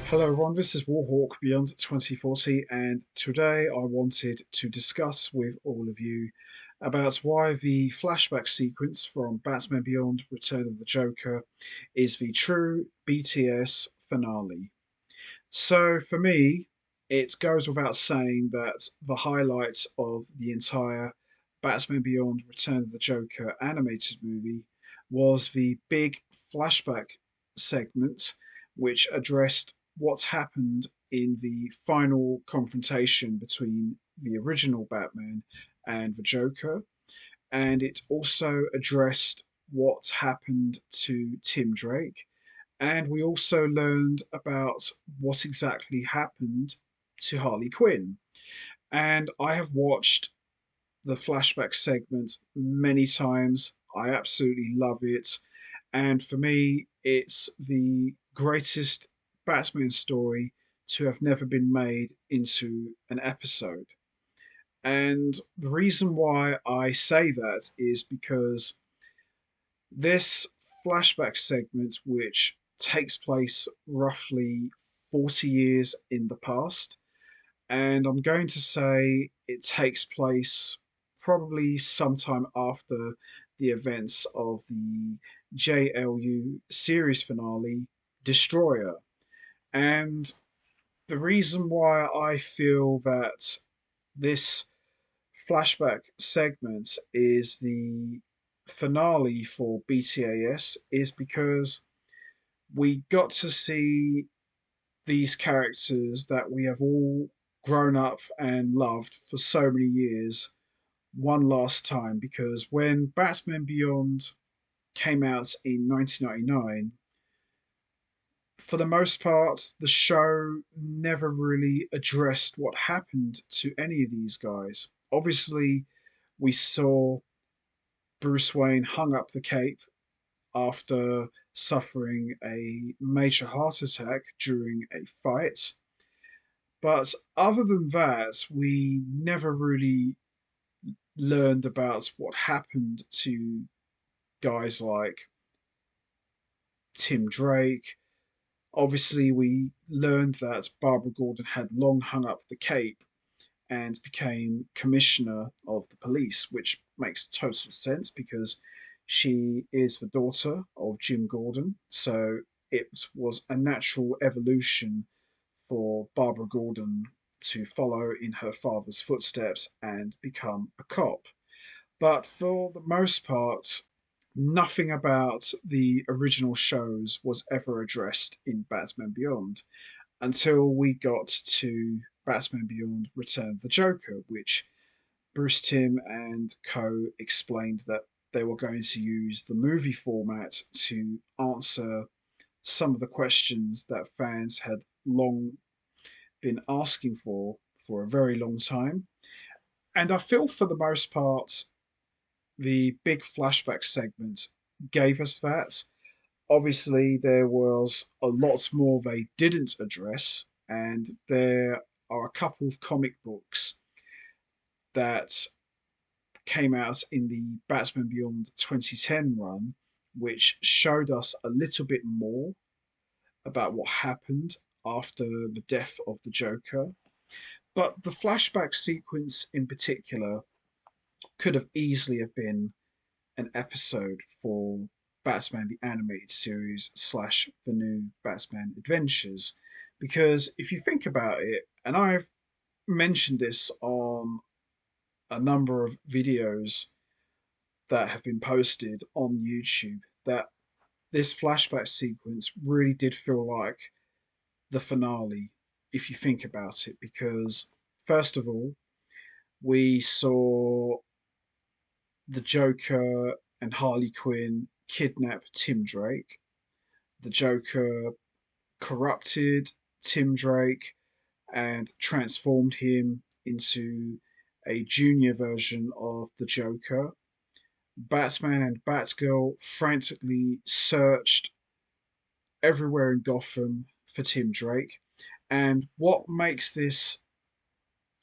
Hello everyone, this is Warhawk Beyond 2040, and today I wanted to discuss with all of you about why the flashback sequence from Batman Beyond Return of the Joker is the true BTS finale. So for me, it goes without saying that the highlights of the entire Batman Beyond Return of the Joker animated movie was the big flashback segment, which addressed what's happened in the final confrontation between the original Batman and the Joker. And it also addressed what's happened to Tim Drake, and we also learned about what exactly happened to Harley Quinn. And I have watched the flashback segment many times. I absolutely love it. And for me, it's the greatest Batman story to have never been made into an episode. And the reason why I say that is because this flashback segment, which takes place roughly 40 years in the past, and I'm going to say it takes place probably sometime after the events of the JLU series finale, Destroyer. And the reason why I feel that this flashback segment is the finale for BTAS is because we got to see these characters that we have all grown up and loved for so many years one last time. Because when Batman Beyond came out in 1999, for the most part, the show never really addressed what happened to any of these guys. Obviously, we saw Bruce Wayne hung up the cape after suffering a major heart attack during a fight. But other than that, we never really learned about what happened to guys like Tim Drake. Obviously, we learned that Barbara Gordon had long hung up the cape and became commissioner of the police, which makes total sense because she is the daughter of Jim Gordon. So it was a natural evolution for Barbara Gordon to follow in her father's footsteps and become a cop. But for the most part, nothing about the original shows was ever addressed in Batman Beyond until we got to Batman Beyond Return of the Joker, which Bruce Timm and co explained that they were going to use the movie format to answer some of the questions that fans had long been asking for a very long time. And I feel for the most part, the big flashback segment gave us that. Obviously, there was a lot more they didn't address, and there are a couple of comic books that came out in the Batman Beyond 2010 run, which showed us a little bit more about what happened after the death of the Joker. But the flashback sequence in particular could have easily have been an episode for Batman the Animated Series slash the new Batman Adventures. Because if you think about it, and I've mentioned this on a number of videos that have been posted on YouTube, that this flashback sequence really did feel like the finale, if you think about it. Because, first of all, we saw the Joker and Harley Quinn kidnap Tim Drake. The Joker corrupted Tim Drake and transformed him into a junior version of the Joker. Batman and Batgirl frantically searched everywhere in Gotham for Tim Drake. And what makes this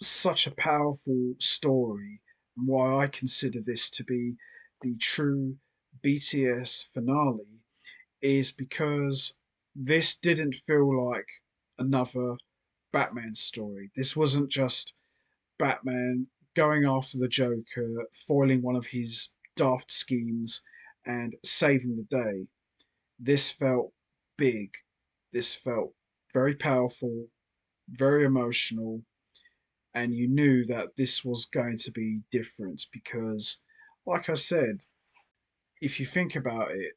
such a powerful story, and why I consider this to be the true BTS finale, is because this didn't feel like another Batman story. This wasn't just Batman going after the Joker, foiling one of his daft schemes, and saving the day. This felt big. This felt very powerful, very emotional, and you knew that this was going to be different because, like I said, if you think about it,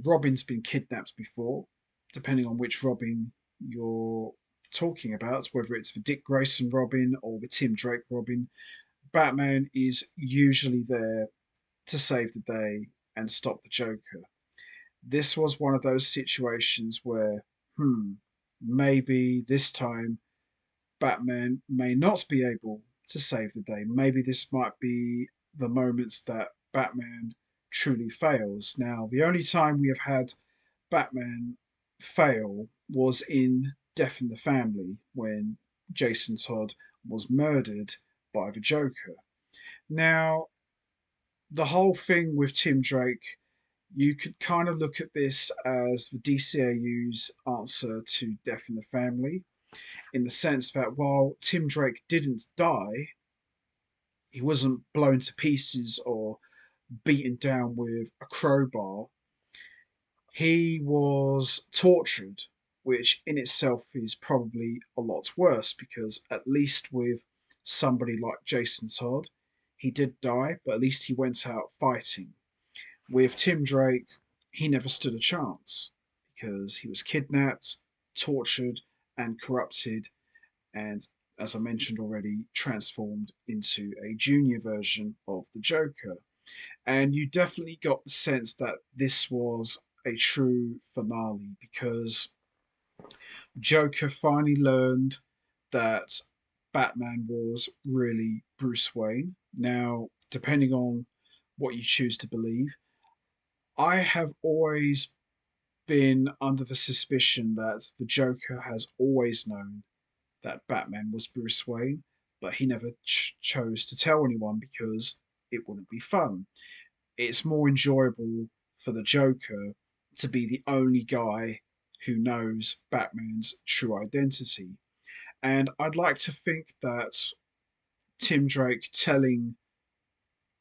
Robin's been kidnapped before, depending on which Robin you're talking about, whether it's the Dick Grayson Robin or the Tim Drake Robin. Batman is usually there to save the day and stop the Joker. This was one of those situations where, hmm, maybe this time Batman may not be able to save the day. Maybe this might be the moments that Batman truly fails. Now, the only time we have had Batman fail was in Death in the Family when Jason Todd was murdered by the Joker. Now, the whole thing with Tim Drake, you could kind of look at this as the DCAU's answer to Death in the Family, in the sense that while Tim Drake didn't die, he wasn't blown to pieces or beaten down with a crowbar. He was tortured, which in itself is probably a lot worse because at least with somebody like Jason Todd, he did die, but at least he went out fighting. With Tim Drake, he never stood a chance because he was kidnapped, tortured, and corrupted, and as I mentioned already, transformed into a junior version of the Joker. And you definitely got the sense that this was a true finale because Joker finally learned that Batman was really Bruce Wayne. Now, depending on what you choose to believe, I have always been under the suspicion that the Joker has always known that Batman was Bruce Wayne, but he never chose to tell anyone because it wouldn't be fun. It's more enjoyable for the Joker to be the only guy who knows Batman's true identity. And I'd like to think that Tim Drake telling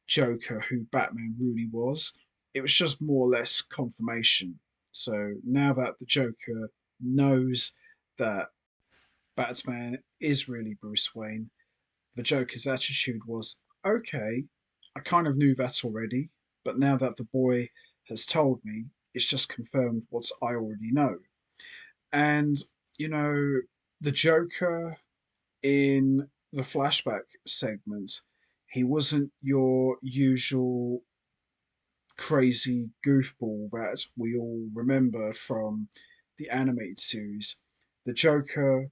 Joker who Batman really was, it was just more or less confirmation. So now that the Joker knows that Batman is really Bruce Wayne, the Joker's attitude was, okay, I kind of knew that already, but now that the boy has told me, it's just confirmed what I already know. And, you know, the Joker in the flashback segment, he wasn't your usual crazy goofball that we all remember from the animated series. The Joker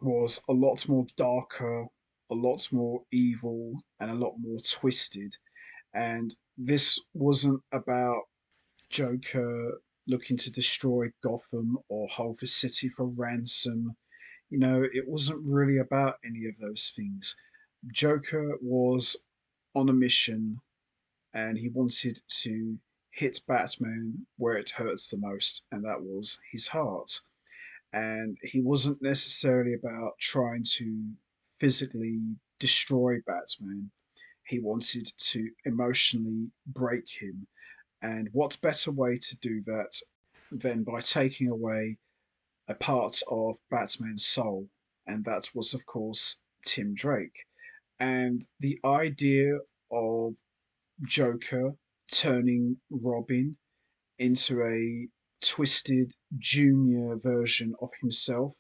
was a lot more darker, a lot more evil, and a lot more twisted. And this wasn't about Joker looking to destroy Gotham or hold the city for ransom. It wasn't really about any of those things. Joker was on a mission and he wanted to hit Batman where it hurts the most, and that was his heart. And he wasn't necessarily about trying to physically destroy Batman. He wanted to emotionally break him. And what better way to do that than by taking away a part of Batman's soul? And that was, of course, Tim Drake. And the idea of Joker turning Robin into a twisted junior version of himself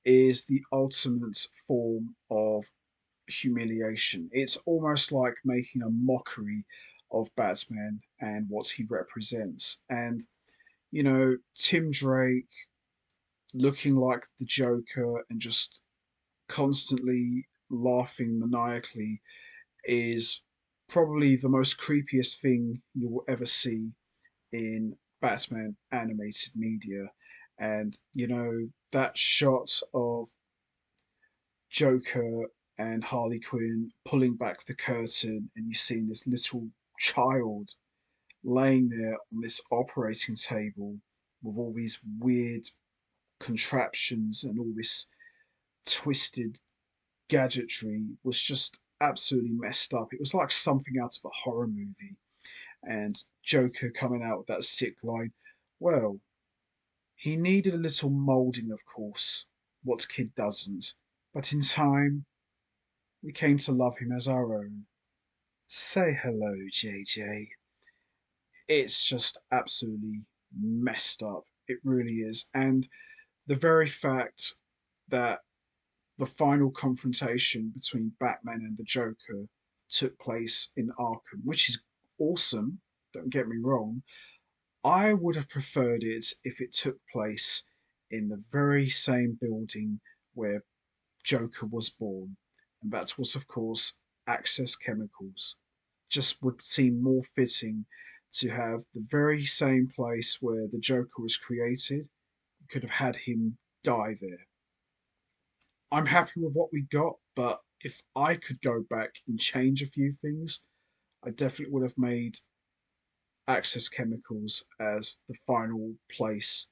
is the ultimate form of humiliation. It's almost like making a mockery of Batman and what he represents. And, Tim Drake looking like the Joker and just constantly laughing maniacally is probably the most creepiest thing you will ever see in Batman animated media. And, that shot of Joker and Harley Quinn pulling back the curtain, and you see this little child laying there on this operating table with all these weird contraptions and all this twisted gadgetry was just absolutely messed up. It was like something out of a horror movie. And Joker coming out with that sick line, well, he needed a little moulding, of course. What kid doesn't? But in time, we came to love him as our own. Say hello, JJ. It's just absolutely messed up. It really is. And the very fact that the final confrontation between Batman and the Joker took place in Arkham, which is awesome, don't get me wrong. I would have preferred it if it took place in the very same building where Joker was born, and that was, of course, Access Chemicals. Just would seem more fitting to have the very same place where the Joker was created. We could have had him die there. I'm happy with what we got, but if I could go back and change a few things, I definitely would have made Access Chemicals as the final place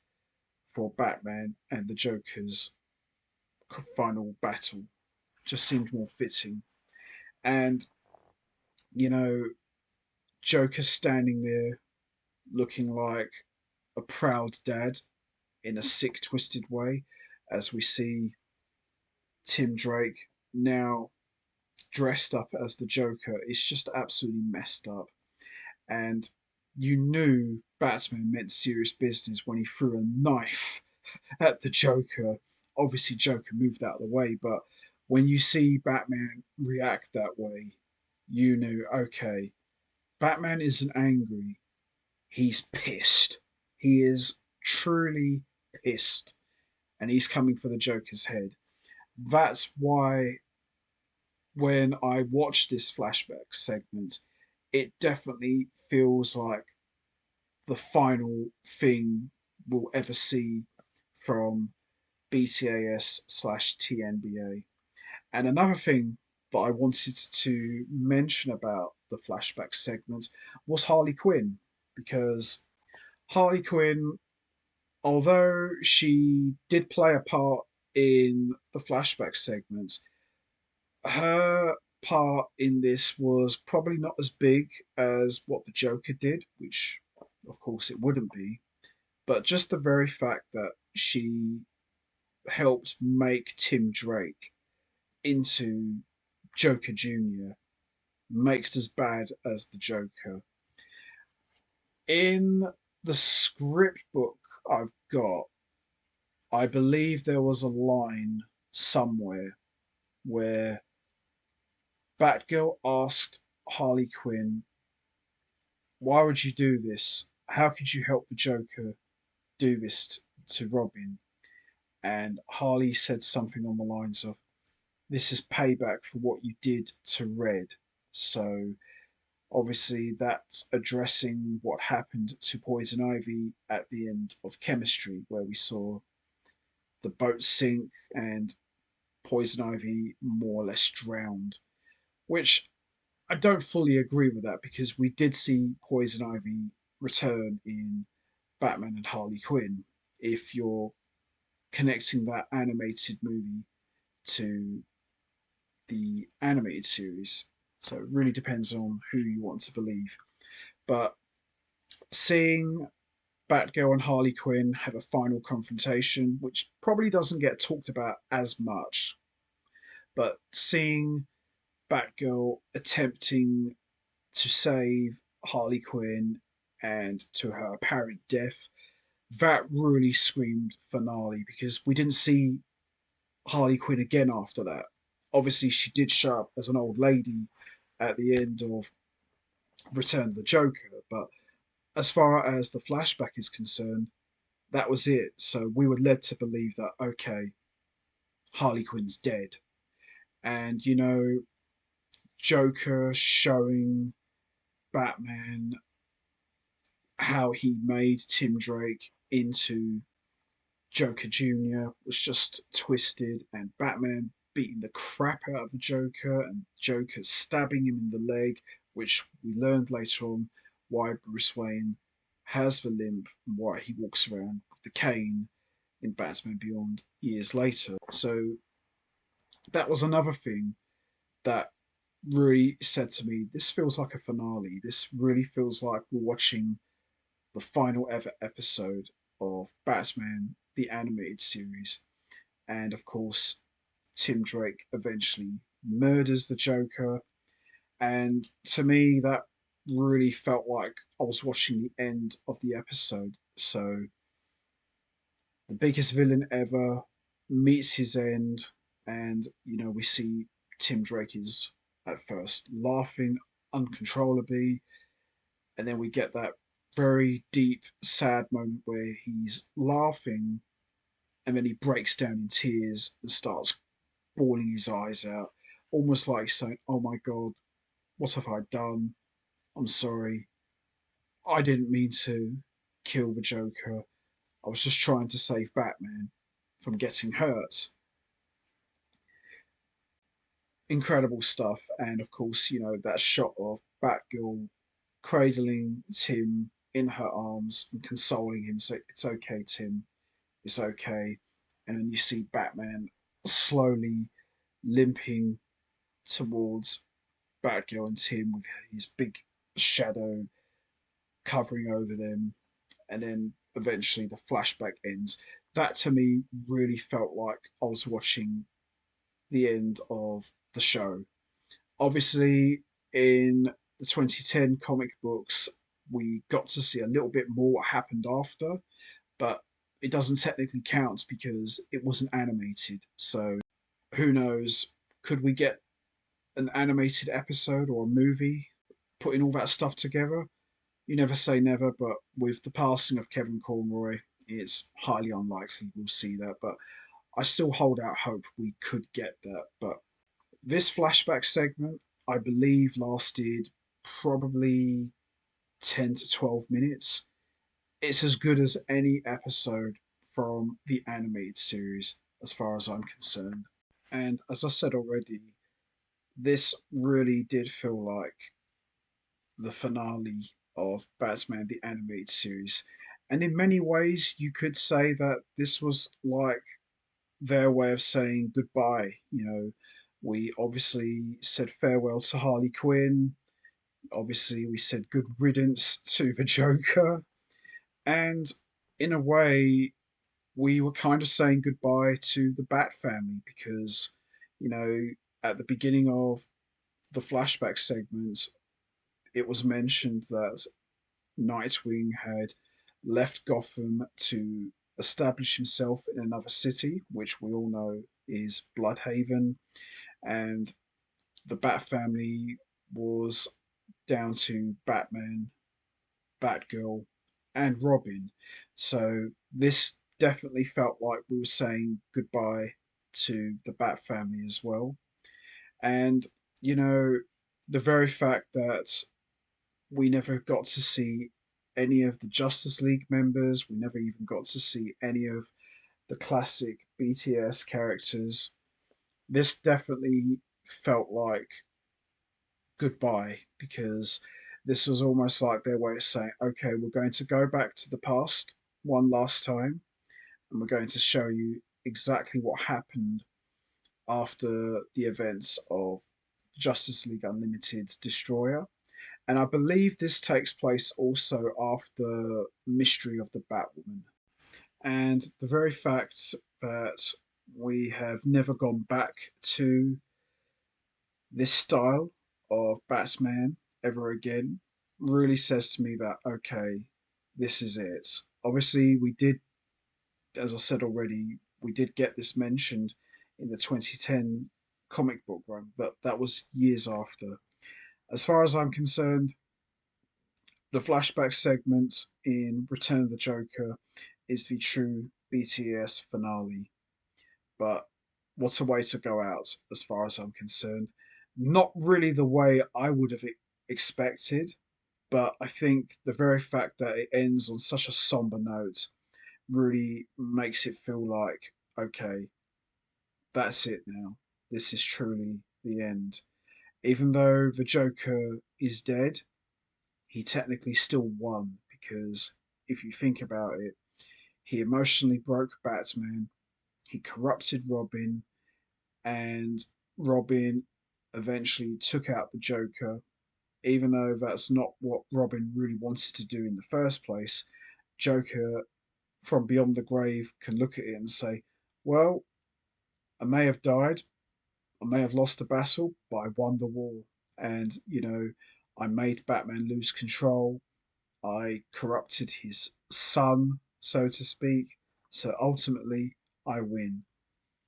for Batman and the Joker's final battle. Just seemed more fitting. And, you know, Joker standing there looking like a proud dad in a sick, twisted way, as we see Tim Drake now dressed up as the Joker. It's just absolutely messed up. And you knew Batman meant serious business when he threw a knife at the Joker. Obviously, Joker moved out of the way, but when you see Batman react that way, you knew, okay, Batman isn't angry, he's pissed. He is truly pissed, and he's coming for the Joker's head. That's why when I watch this flashback segment, it definitely feels like the final thing we'll ever see from BTAS slash TNBA. And another thing that I wanted to mention about the flashback segment was Harley Quinn, because Harley Quinn, although she did play a part in the flashback segment, her part in this was probably not as big as what the Joker did, which of course it wouldn't be, but just the very fact that she helped make Tim Drake into Joker Jr. makes as bad as the Joker. In the script book I've got, I believe there was a line somewhere where Batgirl asked Harley Quinn, why would you do this? How could you help the Joker do this to Robin? And Harley said something on the lines of, this is payback for what you did to Red. So obviously that's addressing what happened to Poison Ivy at the end of Chemistry, where we saw the boat sink and Poison Ivy more or less drowned. Which I don't fully agree with that, because we did see Poison Ivy return in Batman and Harley Quinn. If you're connecting that animated movie to the animated series. So it really depends on who you want to believe. But seeing Batgirl and Harley Quinn have a final confrontation, which probably doesn't get talked about as much, but seeing Batgirl attempting to save Harley Quinn and to her apparent death, that really screamed finale, because we didn't see Harley Quinn again after that. Obviously, she did show up as an old lady at the end of Return of the Joker, but as far as the flashback is concerned, that was it. So we were led to believe that, okay, Harley Quinn's dead. And, Joker showing Batman how he made Tim Drake into Joker Jr. was just twisted, and Batman beating the crap out of the Joker, and Joker stabbing him in the leg, which we learned later on why Bruce Wayne has the limp and why he walks around with the cane. in Batman Beyond years later. So that was another thing that really said to me, this feels like a finale. This really feels like we're watching the final ever episode of Batman, the animated series. And of course, Tim Drake eventually murders the Joker. And to me, that really felt like I was watching the end of the episode. So the biggest villain ever meets his end, and we see Tim Drake is at first laughing uncontrollably, and then we get that very deep, sad moment where he's laughing, and then he breaks down in tears and starts bawling his eyes out, almost like saying, "Oh my God, what have I done? I'm sorry. I didn't mean to kill the Joker. I was just trying to save Batman from getting hurt." Incredible stuff. And of course, that shot of Batgirl cradling Tim in her arms and consoling him. So it's okay, Tim. It's okay. And then you see Batman slowly limping towards Batgirl and Tim with his big shadow covering over them. And then eventually the flashback ends. That to me really felt like I was watching the end of the show. Obviously, in the 2010 comic books, we got to see a little bit more what happened after, but it doesn't technically count because it wasn't animated. So who knows? Could we get an animated episode or a movie putting all that stuff together? You never say never, but with the passing of Kevin Conroy, it's highly unlikely we'll see that. But I still hold out hope we could get that. But this flashback segment, I believe, lasted probably 10 to 12 minutes. It's as good as any episode from the animated series, as far as I'm concerned. And as I said already, this really did feel like the finale of Batman the Animated Series. And in many ways, you could say that this was like their way of saying goodbye. We obviously said farewell to Harley Quinn. Obviously, we said good riddance to the Joker. And in a way, we were kind of saying goodbye to the Bat family because, you know, at the beginning of the flashback segment, it was mentioned that Nightwing had left Gotham to establish himself in another city, which we all know is Bloodhaven, and the Bat family was down to Batman, Batgirl, and Robin. So this definitely felt like we were saying goodbye to the Bat family as well. And, you know, the very fact that we never got to see any of the Justice League members. We never even got to see any of the classic BTAS characters. This definitely felt like goodbye because this was almost like their way of saying, okay, we're going to go back to the past one last time and we're going to show you exactly what happened after the events of Justice League Unlimited's Destroyer. And I believe this takes place also after Mystery of the Batwoman. And the very fact that we have never gone back to this style of Batman ever again really says to me that, okay, this is it. Obviously, we did, as I said already, we did get this mentioned in the 2010 comic book run, but that was years after. As far as I'm concerned, the flashback segment in Return of the Joker is the true BTS finale. But what a way to go out, as far as I'm concerned. Not really the way I would have expected, but I think the very fact that it ends on such a somber note really makes it feel like, okay, that's it now. This is truly the end. Even though the Joker is dead, he technically still won because if you think about it, He emotionally broke Batman, he corrupted Robin, and Robin eventually took out the Joker, even though that's not what Robin really wanted to do in the first place. Joker from beyond the grave can look at it and say, well, I may have died, I may have lost the battle, but I won the war. And, I made Batman lose control. I corrupted his son, so to speak. So ultimately, I win.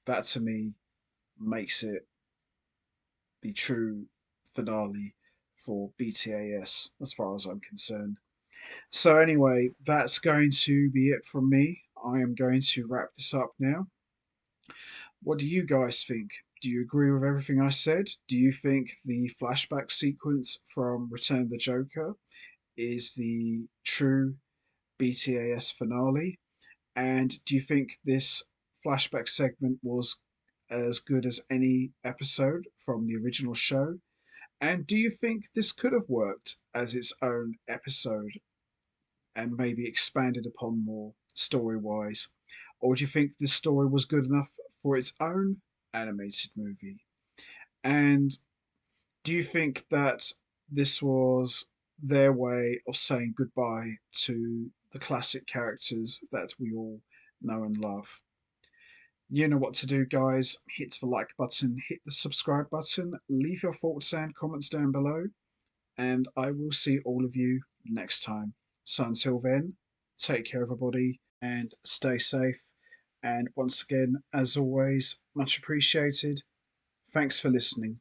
That to me makes it the true finale for BTAS, as far as I'm concerned. So, anyway, that's going to be it from me. I am going to wrap this up now. What do you guys think? Do you agree with everything I said? Do you think the flashback sequence from Return of the Joker is the true BTAS finale? And do you think this flashback segment was as good as any episode from the original show? And do you think this could have worked as its own episode and maybe expanded upon more story wise? Or do you think this story was good enough for its own animated movie? And do you think that this was their way of saying goodbye to the classic characters that we all know and love? You know what to do, guys. Hit the like button, hit the subscribe button, leave your thoughts and comments down below, and I will see all of you next time. So until then, take care, everybody, and stay safe. And once again, as always, much appreciated. Thanks for listening.